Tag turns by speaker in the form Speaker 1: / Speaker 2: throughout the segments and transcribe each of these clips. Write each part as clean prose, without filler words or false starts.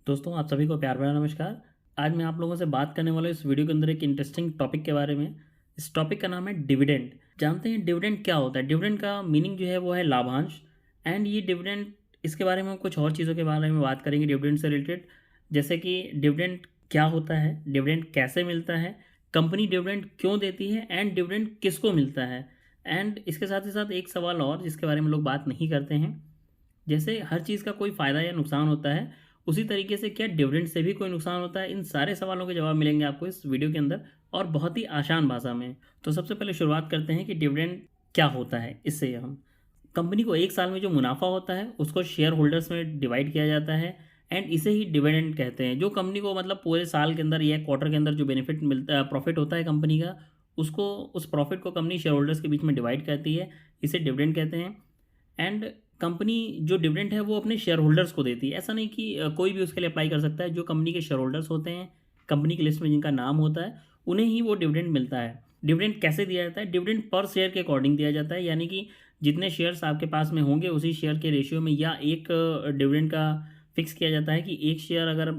Speaker 1: दोस्तों आप सभी को प्यार भरा नमस्कार। आज मैं आप लोगों से बात करने वाला हूँ इस वीडियो के अंदर एक इंटरेस्टिंग टॉपिक के बारे में। इस टॉपिक का नाम है डिविडेंड। जानते हैं डिविडेंड क्या होता है? डिविडेंड का मीनिंग जो है वो है लाभांश। एंड ये डिविडेंड, इसके बारे में हम कुछ और चीज़ों के बारे में बात करेंगे डिविडेंड से रिलेटेड। जैसे कि डिविडेंड क्या होता है, डिविडेंड कैसे मिलता है, कंपनी डिविडेंड क्यों देती है, एंड डिविडेंड किसको मिलता है। एंड इसके साथ ही साथ एक सवाल और जिसके बारे में लोग बात नहीं करते हैं, जैसे हर चीज़ का कोई फ़ायदा या नुकसान होता है, उसी तरीके से क्या डिविडेंड से भी कोई नुकसान होता है? इन सारे सवालों के जवाब मिलेंगे आपको इस वीडियो के अंदर, और बहुत ही आसान भाषा में। तो सबसे पहले शुरुआत करते हैं कि डिविडेंड क्या होता है। इससे हम कंपनी को एक साल में जो मुनाफा होता है उसको शेयर होल्डर्स में डिवाइड किया जाता है, एंड इसे ही डिविडेंड कहते हैं। जो कंपनी को मतलब पूरे साल के अंदर या क्वार्टर के अंदर जो बेनिफिट मिलता है, प्रॉफिट होता है कंपनी का, उसको, उस प्रॉफिट को कंपनी शेयर होल्डर्स के बीच में डिवाइड करती है, इसे डिविडेंड कहते हैं। एंड कंपनी जो डिविडेंड है वो अपने शेयर होल्डर्स को देती है। ऐसा नहीं कि कोई भी उसके लिए अप्लाई कर सकता है। जो कंपनी के शेयर होल्डर्स होते हैं, कंपनी की लिस्ट में जिनका नाम होता है, उन्हें ही वो डिविडेंड मिलता है। डिविडेंड कैसे दिया जाता है? डिविडेंड पर शेयर के अकॉर्डिंग दिया जाता है, यानी कि जितने शेयर्स आपके पास में होंगे उसी शेयर के रेशियो में, या एक डिविडेंड का फिक्स किया जाता है कि एक शेयर अगर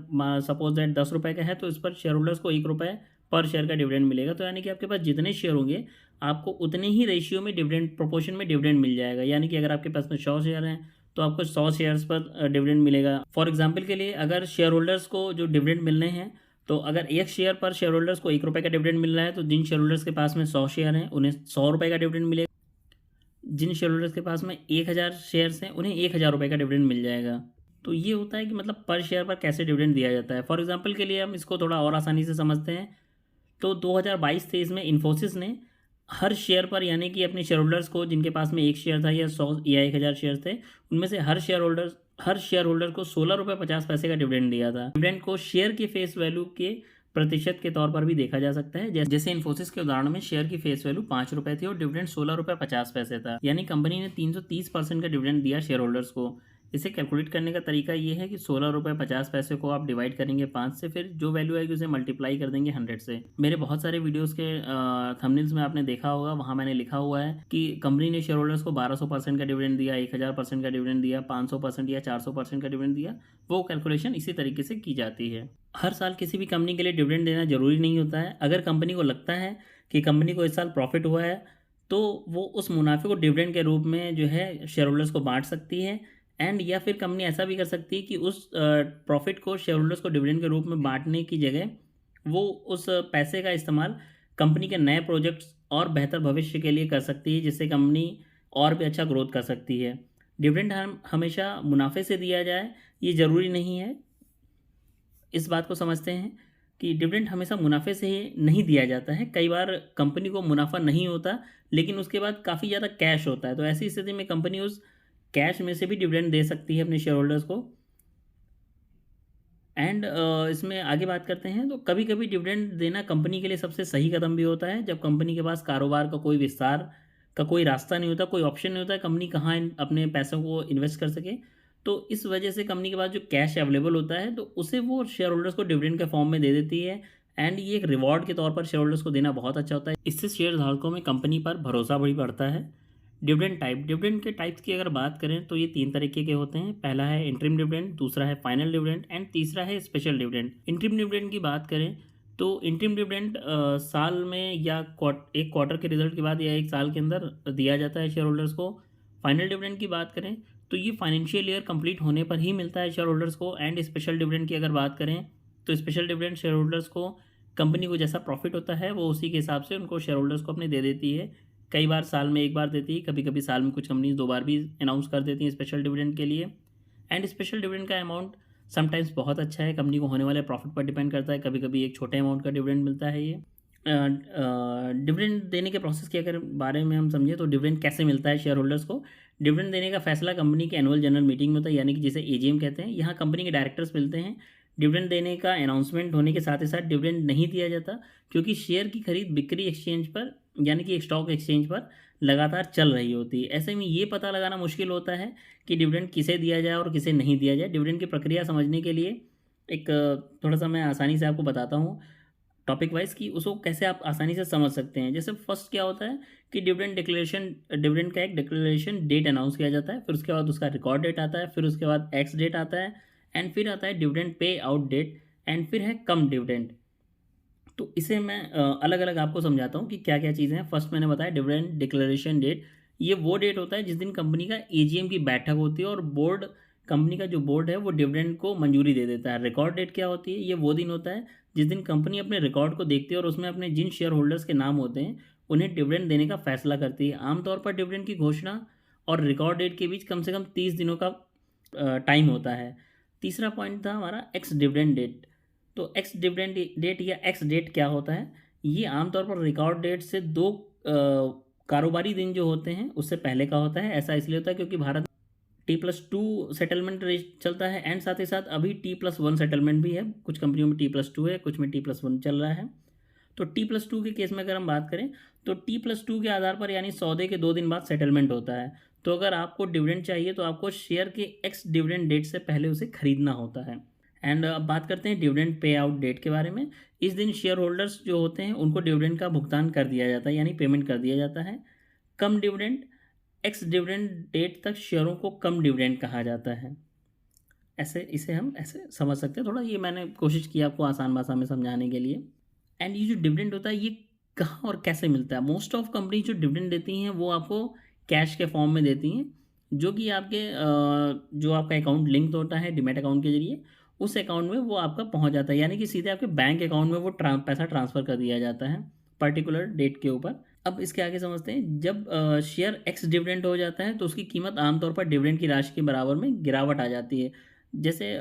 Speaker 1: सपोज दैट 10 रुपये का है तो इस पर शेयर होल्डर्स को 1 रुपये पर शेयर का डिविडेंड मिलेगा। तो यानी कि आपके पास जितने शेयर होंगे आपको उतने ही रेशियो में डिविडेंड, प्रोपोर्शन में डिविडेंड मिल जाएगा। यानी कि अगर आपके पास में 100 शेयर हैं तो आपको 100 शेयर्स पर डिविडेंड मिलेगा। फॉर एग्जांपल के लिए अगर शेयर होल्डर्स को जो डिविडेंड मिलने हैं, तो अगर एक शेयर पर शेयर होल्डर्स को 1 रुपये का डिविडेंड मिल रहा है तो जिन शेयर होल्डर्स के पास में 100 शेयर हैं उन्हें 100 रुपये का डिविडेंड मिलेगा। जिन शेयर होल्डर्स के पास में 1000 शेयर्स हैं उन्हें 1000 रुपये का डिविडेंड मिल जाएगा। तो ये होता है कि मतलब पर शेयर पर कैसे डिविडेंड दिया जाता है। फॉर एग्जाम्पल के लिए हम इसको थोड़ा और आसानी से समझते हैं। तो 2022-23 में इन्फोसिस ने हर शेयर पर, यानी कि अपने शेयर होल्डर्स को, जिनके पास में एक शेयर था या 100 या 1000 शेयर थे, उनमें से हर शेयर होल्डर को 16 रुपये 50 पैसे का डिविडेंड दिया था। डिविडेंड को शेयर के फेस वैल्यू के प्रतिशत के तौर पर भी देखा जा सकता है। जैसे इन्फोसिस के उदाहरण में शेयर की फेस वैल्यू 5 रुपये थी और डिविडेंड 16 रुपये 50 पैसे था, यानी कंपनी ने 330% का डिविडेंड दिया शेयर होल्डर्स को। इसे कैलकुलेट करने का तरीका ये है कि 16 रुपये 50 पैसे को आप डिवाइड करेंगे 5 से, फिर जो वैल्यू आएगी उसे मल्टीप्लाई कर देंगे 100 से। मेरे बहुत सारे वीडियोस के थंबनेल्स में आपने देखा होगा, वहाँ मैंने लिखा हुआ है कि कंपनी ने शेयर होल्डर्स को 1200% का डिविडेंड दिया, 1000% का डिविडेंड दिया, 500% या 400% का डिविडेंड दिया। वो कैलकुलेशन इसी तरीके से की जाती है। हर साल किसी भी कंपनी के लिए डिविडेंड देना जरूरी नहीं होता है। अगर कंपनी को लगता है कि कंपनी को इस साल प्रॉफिट हुआ है तो वो उस मुनाफे को डिविडेंड के रूप में जो है शेयर होल्डर्स को बांट सकती है। एंड या फिर कंपनी ऐसा भी कर सकती है कि उस प्रॉफिट को शेयर होल्डर्स को डिविडेंड के रूप में बांटने की जगह वो उस पैसे का इस्तेमाल कंपनी के नए प्रोजेक्ट्स और बेहतर भविष्य के लिए कर सकती है, जिससे कंपनी और भी अच्छा ग्रोथ कर सकती है। डिविडेंड हम हमेशा मुनाफे से दिया जाए ये ज़रूरी नहीं है। इस बात को समझते हैं कि डिविडेंड हमेशा मुनाफे से ही नहीं दिया जाता है। कई बार कंपनी को मुनाफा नहीं होता लेकिन उसके बाद काफ़ी ज़्यादा कैश होता है, तो ऐसी स्थिति में कंपनी उस कैश में से भी डिविडेंड दे सकती है अपने शेयर होल्डर्स को। एंड इसमें आगे बात करते हैं, तो कभी कभी डिविडेंड देना कंपनी के लिए सबसे सही कदम भी होता है। जब कंपनी के पास कारोबार का कोई विस्तार का कोई रास्ता नहीं होता, कोई ऑप्शन नहीं होता है कंपनी कहाँ अपने पैसों को इन्वेस्ट कर सके, तो इस वजह से कंपनी के पास जो कैश अवेलेबल होता है तो उसे वो शेयर होल्डर्स को डिविडेंड के फॉर्म में दे देती है। एंड ये एक रिवॉर्ड के तौर पर शेयर होल्डर्स को देना बहुत अच्छा होता है। इससे शेयर धारकों में कंपनी पर भरोसा भी बढ़ता है। डिविडेंड के टाइप्स की अगर बात करें तो ये 3 तरीके के होते हैं। पहला है इंटरिम डिविडेंड, दूसरा है फाइनल डिविडेंड, एंड तीसरा है स्पेशल डिविडेंड। इंटरिम डिविडेंड की बात करें तो इंटरिम डिविडेंड साल में या एक क्वार्टर के रिजल्ट के बाद या एक साल के अंदर दिया जाता है शेयर होल्डर्स को। फाइनल डिविडेंड की बात करें तो ये फाइनेंशियल ईयर कंप्लीट होने पर ही मिलता है शेयर होल्डर्स को। एंड स्पेशल डिविडेंड की अगर बात करें तो स्पेशल डिविडेंड शेयर होल्डर्स को, कंपनी को जैसा प्रॉफिट होता है वो उसी के हिसाब से उनको शेयर होल्डर्स को अपने दे देती है। कई बार साल में एक बार देती है, कभी कभी साल में कुछ कंपनीज 2 बार भी अनाउंस कर देती हैं स्पेशल डिविडेंड के लिए। एंड स्पेशल डिविडेंड का अमाउंट समटाइम्स बहुत अच्छा है, कंपनी को होने वाले प्रॉफिट पर डिपेंड करता है। कभी कभी एक छोटे अमाउंट का डिविडेंड मिलता है। ये डिविडेंड देने के प्रोसेस के अगर बारे में हम समझें तो डिविडेंड कैसे मिलता है शेयर होल्डर्स को। डिविडेंड देने का फैसला कंपनी के एनुअल जनरल मीटिंग में होता है, यानी कि जिसे एजीएम कहते हैं। यहाँ कंपनी के डायरेक्टर्स मिलते हैं। डिविडेंड देने का अनाउंसमेंट होने के साथ ही साथ डिविडेंड नहीं दिया जाता, क्योंकि शेयर की खरीद बिक्री एक्सचेंज पर, यानी कि स्टॉक एक्सचेंज पर लगातार चल रही होती है। ऐसे में ये पता लगाना मुश्किल होता है कि डिविडेंड किसे दिया जाए और किसे नहीं दिया जाए। डिविडेंड की प्रक्रिया समझने के लिए एक थोड़ा सा मैं आसानी से आपको बताता हूँ टॉपिक वाइज, कि उसको कैसे आप आसानी से समझ सकते हैं। जैसे फर्स्ट क्या होता है कि डिविडेंड का एक डिक्लेरेशन डेट अनाउंस किया जाता है, फिर उसके बाद उसका रिकॉर्ड डेट आता है, फिर उसके बाद एक्स डेट आता है, एंड फिर आता है dividend pay out date, and फिर है कम डिविडेंड। तो इसे मैं अलग अलग आपको समझाता हूँ कि क्या क्या चीज़ें हैं। फर्स्ट मैंने बताया डिविडेंड डिक्लेरेशन डेट, ये वो डेट होता है जिस दिन कंपनी का एजीएम की बैठक होती है और बोर्ड, कंपनी का जो बोर्ड है वो डिविडेंड को मंजूरी दे देता है। रिकॉर्ड डेट क्या होती है, ये वो दिन होता है जिस दिन कंपनी अपने रिकॉर्ड को देखती है और उसमें अपने जिन शेयर होल्डर्स के नाम होते हैं उन्हें डिविडेंड देने का फैसला करती है। आमतौर पर डिविडेंड की घोषणा और रिकॉर्ड डेट के बीच कम से कम 30 दिनों का टाइम होता है। तीसरा पॉइंट था हमारा एक्स डिविडेंड डेट। तो एक्स डिविडेंड डेट या एक्स डेट क्या होता है, ये आमतौर पर रिकॉर्ड डेट से 2 कारोबारी दिन जो होते हैं उससे पहले का होता है। ऐसा इसलिए होता है क्योंकि भारत T+2 सेटलमेंट रेट चलता है, एंड साथ ही साथ अभी T+1 सेटलमेंट भी है। कुछ कंपनियों में T+2 है, कुछ में T+1 चल रहा है। तो T+2 के केस में अगर हम बात करें तो T+2 के आधार पर यानी सौदे के 2 दिन बाद सेटलमेंट होता है। तो अगर आपको डिविडेंड चाहिए तो आपको शेयर के एक्स डिविडेंड डेट से पहले उसे खरीदना होता है। एंड अब बात करते हैं डिविडेंड पे आउट डेट के बारे में। इस दिन शेयर होल्डर्स जो होते हैं उनको डिविडेंड का भुगतान कर दिया जाता है, यानी पेमेंट कर दिया जाता है। कम डिविडेंड, एक्स डिविडेंड डेट तक शेयरों को कम डिविडेंड कहा जाता है। ऐसे इसे हम ऐसे समझ सकते हैं। थोड़ा ये मैंने कोशिश की आपको आसान भाषा में समझाने के लिए। एंड ये जो डिविडेंड होता है ये कहाँ और कैसे मिलता है? मोस्ट ऑफ कंपनी जो डिविडेंड देती हैं वो आपको कैश के फॉर्म में देती हैं, जो कि आपके जो आपका अकाउंट लिंक होता है डीमैट अकाउंट के जरिए, उस अकाउंट में वो आपका पहुंच जाता है, यानी कि सीधे आपके बैंक अकाउंट में वो पैसा ट्रांसफ़र कर दिया जाता है पर्टिकुलर डेट के ऊपर। अब इसके आगे समझते हैं। जब शेयर एक्स डिविडेंड हो जाता है तो उसकी कीमत आमतौर पर डिविडेंड की राशि के बराबर में गिरावट आ जाती है। जैसे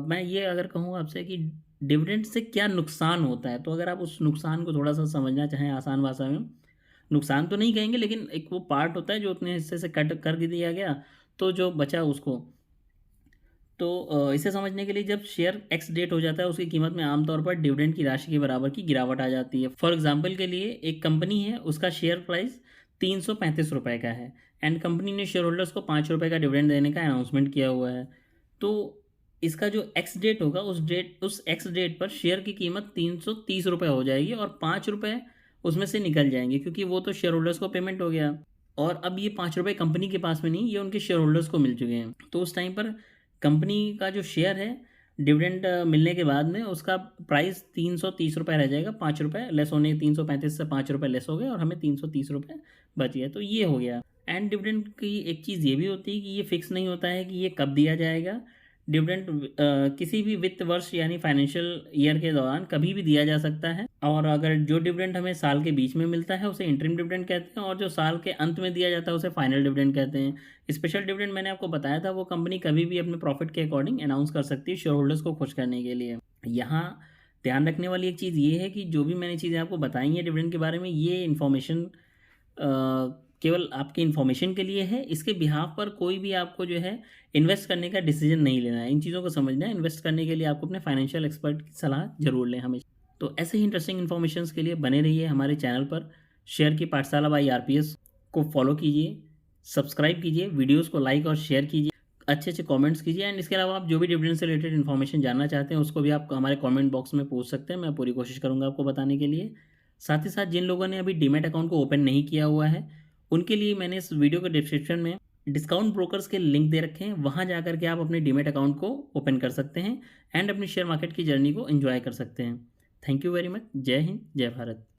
Speaker 1: मैं ये अगर कहूँ आपसे कि डिविडेंड से क्या नुकसान होता है, तो अगर आप उस नुकसान को थोड़ा सा समझना चाहें आसान भाषा में, नुकसान तो नहीं कहेंगे लेकिन एक वो पार्ट होता है जो उतने हिस्से से कट कर दिया गया तो जो बचा उसको। तो इसे समझने के लिए जब शेयर एक्स डेट हो जाता है उसकी कीमत में आमतौर पर डिविडेंड की राशि के बराबर की गिरावट आ जाती है। फॉर एग्जांपल के लिए एक कंपनी है, उसका शेयर प्राइस 335 रुपये का है, एंड कंपनी ने शेयर होल्डर्स को 5 रुपये का डिविडेंड देने का अनाउंसमेंट किया हुआ है। तो इसका जो एक्स डेट होगा उस एक्स डेट पर शेयर की कीमत 330 रुपये हो जाएगी और 5 रुपये उसमें से निकल जाएंगे, क्योंकि वो तो शेयर होल्डर्स को पेमेंट हो गया। और अब ये 5 रुपये कंपनी के पास में नहीं, ये उनके शेयर होल्डर्स को मिल चुके हैं। तो उस टाइम पर कंपनी का जो शेयर है डिविडेंड मिलने के बाद में उसका प्राइस 330 रुपये रह जाएगा। 5 रुपये लेस होने, 335 से 5 रुपये लेस हो गए और हमें 330 रुपये बच गया। तो ये हो गया। एंड डिविडेंड की एक चीज़ ये भी होती है कि ये फिक्स नहीं होता है कि ये कब दिया जाएगा। डिविडेंड किसी भी वित्त वर्ष यानी फाइनेंशियल ईयर के दौरान कभी भी दिया जा सकता है। और अगर जो डिविडेंड हमें साल के बीच में मिलता है उसे इंटरिम डिविडेंड कहते हैं, और जो साल के अंत में दिया जाता है उसे फाइनल डिविडेंड कहते हैं। स्पेशल डिविडेंड मैंने आपको बताया था, वो कंपनी कभी भी अपने प्रॉफिट के अकॉर्डिंग अनाउंस कर सकती है शेयर होल्डर्स को खुश करने के लिए। यहाँ ध्यान रखने वाली एक चीज़ ये है कि जो भी मैंने चीज़ें आपको बताई हैं डिविडेंड के बारे में, ये इन्फॉर्मेशन केवल आपकी इन्फॉर्मेशन के लिए है। इसके बिहाफ पर कोई भी आपको जो है इन्वेस्ट करने का डिसीजन नहीं लेना है। इन चीज़ों को समझना है। इन्वेस्ट करने के लिए आपको अपने फाइनेंशियल एक्सपर्ट की सलाह जरूर लें हमेशा। तो ऐसे ही इंटरेस्टिंग इन्फॉर्मेशन के लिए बने रहिए हमारे चैनल पर। शेयर की पाठशाला बाई आरपीएस को फॉलो कीजिए, सब्सक्राइब कीजिए, वीडियोज़ को लाइक और शेयर कीजिए, अच्छे अच्छे कमेंट्स कीजिए। एंड इसके अलावा आप जो भी डिविडेंड से रिलेटेड इन्फॉर्मेशन जानना चाहते हैं उसको भी आप हमारे कमेंट बॉक्स में पूछ सकते हैं। मैं पूरी कोशिश करूँगा आपको बताने के लिए। साथ ही साथ जिन लोगों ने अभी डीमैट अकाउंट को ओपन नहीं किया हुआ है उनके लिए मैंने इस वीडियो के डिस्क्रिप्शन में डिस्काउंट ब्रोकर्स के लिंक दे रखे हैं, वहाँ जा करके आप अपने डीमैट अकाउंट को ओपन कर सकते हैं एंड अपनी शेयर मार्केट की जर्नी को एंजॉय कर सकते हैं। Thank you very much. जय हिंद, जय भारत।